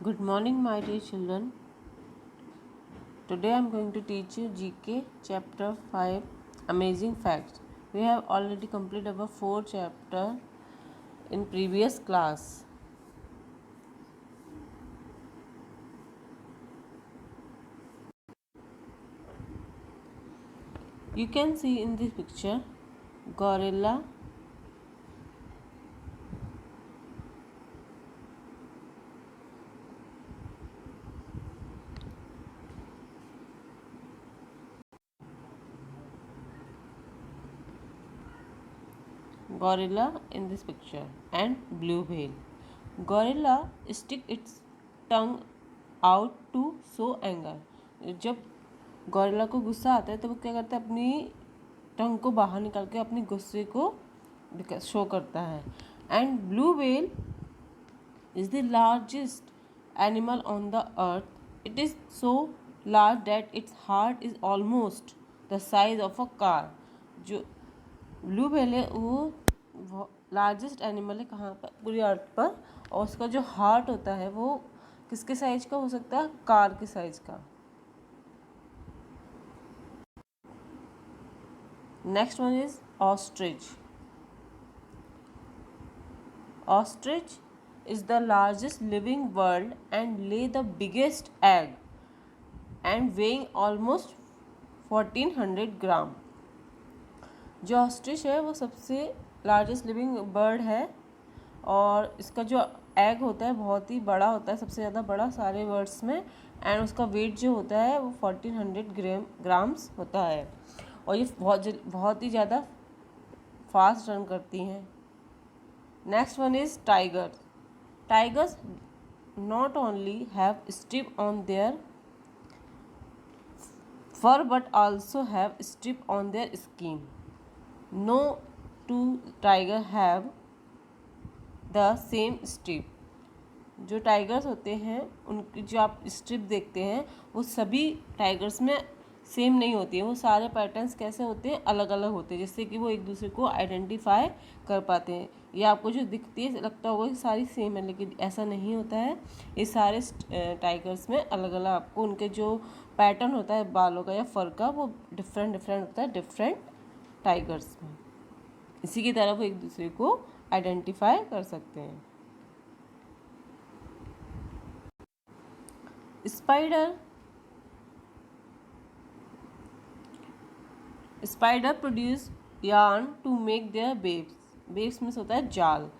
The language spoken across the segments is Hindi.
Good morning, my dear children. Today I am going to teach you GK chapter 5 Amazing Facts. We have already completed our 4 chapter in previous class. You can see in this picture gorilla, in this picture and blue whale. Gorilla stick its tongue out to show anger. जब गोरिल्ला को गुस्सा आता है तो वो क्या करता है, अपनी टंग को बाहर निकाल के अपने गुस्से को शो करता है. And blue whale is the largest animal on the earth. It is so large that its heart is almost the size of a car. जो ब्लू व्हेल है वो लार्जेस्ट एनिमल है कहाँ पर, पूरी अर्थ पर. और उसका जो हार्ट होता है वो किसके साइज का हो सकता है, कार के साइज का. Next one is ostrich. Ostrich is the largest living bird and lay the biggest egg and weighing almost 1400 ग्राम. जो ऑस्ट्रिच है वो सबसे लार्जेस्ट लिविंग बर्ड है और इसका जो एग होता है बहुत ही बड़ा होता है, सबसे ज़्यादा बड़ा सारे बर्ड्स में. एंड उसका वेट जो होता है वो 1400 ग्राम्स होता है. और ये बहुत ही ज़्यादा फास्ट रन करती हैं. Next one is tiger. Tigers not only have strip on their fur but also have strip on their skin. No two tiger have the same strip. जो टाइगर्स होते हैं उनकी जो आप स्ट्रिप देखते हैं वो सभी टाइगर्स में सेम नहीं होती है. वो सारे पैटर्न्स कैसे होते हैं, अलग अलग होते हैं, जिससे कि वो एक दूसरे को आइडेंटिफाई कर पाते हैं. ये आपको जो दिखती है लगता होगा कि सारी सेम है, लेकिन ऐसा नहीं होता है. ये सारे टाइगर्स में अलग अलग आपको उनके जो पैटर्न होता है बालों का या फर का वो डिफरेंट होता है डिफरेंट टाइगर्स में. इसी की तरह वो एक दूसरे को आइडेंटिफाई कर सकते हैं. Spider produce yarn to make their webs. Webs means होता है जाल.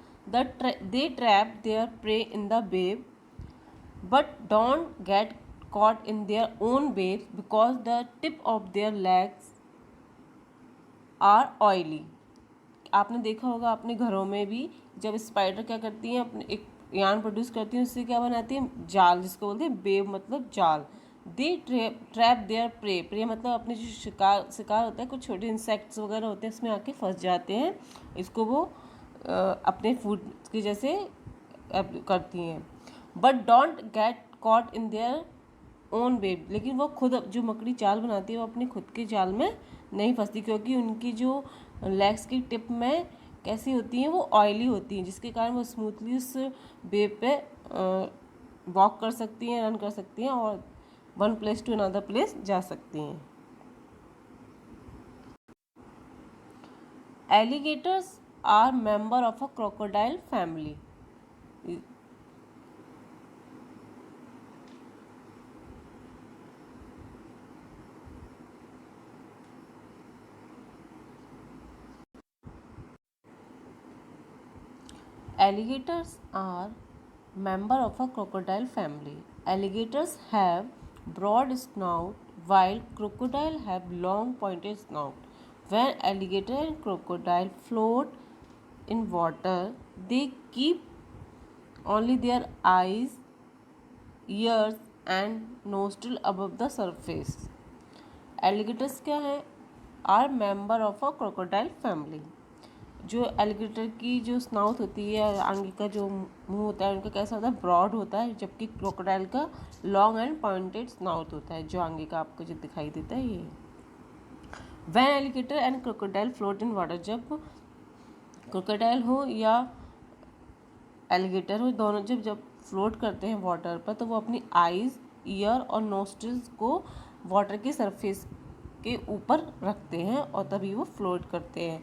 They trap their prey in the web but don't get caught in their own webs because the tip of their legs are oily. आपने देखा होगा अपने घरों में भी जब स्पाइडर क्या करती हैं, अपने एक यार्न प्रोड्यूस करती हैं, उससे क्या बनाती हैं, जाल, जिसको बोलते हैं वेब मतलब जाल. दे ट्रैप देयर प्रे मतलब अपने जो शिकार होता है, कुछ छोटे इंसेक्ट्स वगैरह होते हैं उसमें आके फंस जाते हैं. इसको वो अपने फूड की जैसे करती हैं. But don't get caught in their own web. लेकिन वो खुद जो मकड़ी जाल बनाती है वो अपने खुद के जाल में नहीं फंसती, क्योंकि उनकी जो लेग्स की टिप में कैसी होती हैं, वो ऑयली होती हैं, जिसके कारण वो स्मूथली उस वेब पे वॉक कर सकती हैं, रन कर सकती हैं और one place to another place जा सकती हैं. Alligators are member of a crocodile family. Alligators are member of a crocodile family. Alligators have broad snout while crocodile have long pointed snout. When alligator and crocodile float in water, they keep only their eyes, ears and nostril above the surface. Alligators क्या है, are member of a crocodile family. जो एलिगेटर की जो स्नाउथ होती है, आगे का जो मुंह होता है उनका कैसा होता है, ब्रॉड होता है, जबकि क्रोकोडाइल का लॉन्ग एंड पॉइंटेड स्नाउथ होता है, जो आगे का आपको जो दिखाई देता है ये. When alligator and crocodile float in water. जब क्रोकोडाइल हो या एलिगेटर हो, दोनों जब फ्लोट करते हैं वाटर पर तो वो अपनी आईज, ईयर और नोस्ट्रिल्स को वाटर की सरफेस के ऊपर रखते हैं और तभी वो फ्लोट करते हैं।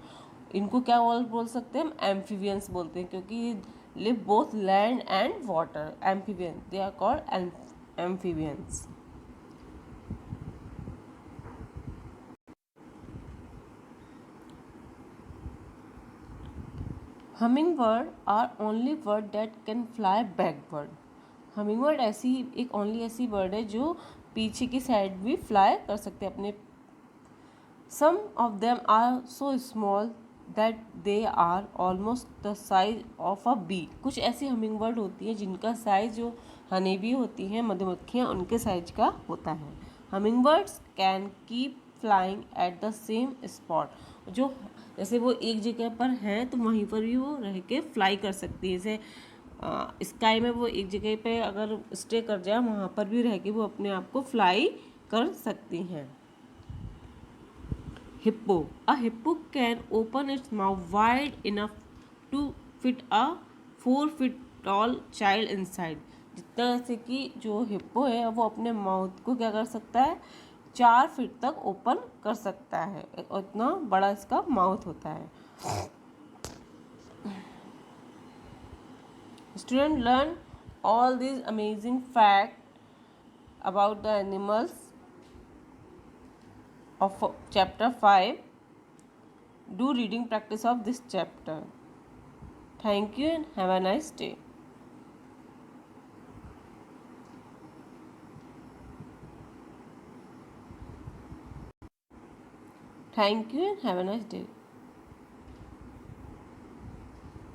इनको क्या बोल सकते हैं हम? एम्फीबियंस बोलते हैं, क्योंकि ये live both land and water. Amphibian, they are called amphibians. Hummingbird are only bird that can fly backward. Hummingbird ऐसी बर्ड है जो पीछे की साइड भी फ्लाई कर सकते हैं अपने। Some of them are so small that they are almost the size of a bee. कुछ ऐसी हमिंगबर्ड होती है जिनका साइज जो हनी बी होती हैं, मधुमक्खियाँ, उनके साइज का होता है। Hummingbirds can keep flying at the same spot. जो जैसे वो एक जगह पर हैं तो वहीं पर भी वो रह के फ्लाई कर सकती है। जैसे स्काई में वो एक जगह पे अगर स्टे कर जाए वहाँ पर भी रह के वो अपने आप को फ्लाई कर सकती हैं। Hippo, a hippo can open its mouth wide enough to fit a 4 feet tall child inside। जितना जैसे कि जो हिप्पो है वो अपने माउथ को क्या कर सकता है? 4 फीट तक ओपन कर सकता है, और इतना बड़ा इसका माउथ होता है। Student learn all these amazing facts about the animals of chapter 5. Do reading practice of this chapter. Thank you and have a nice day. Thank you and have a nice day.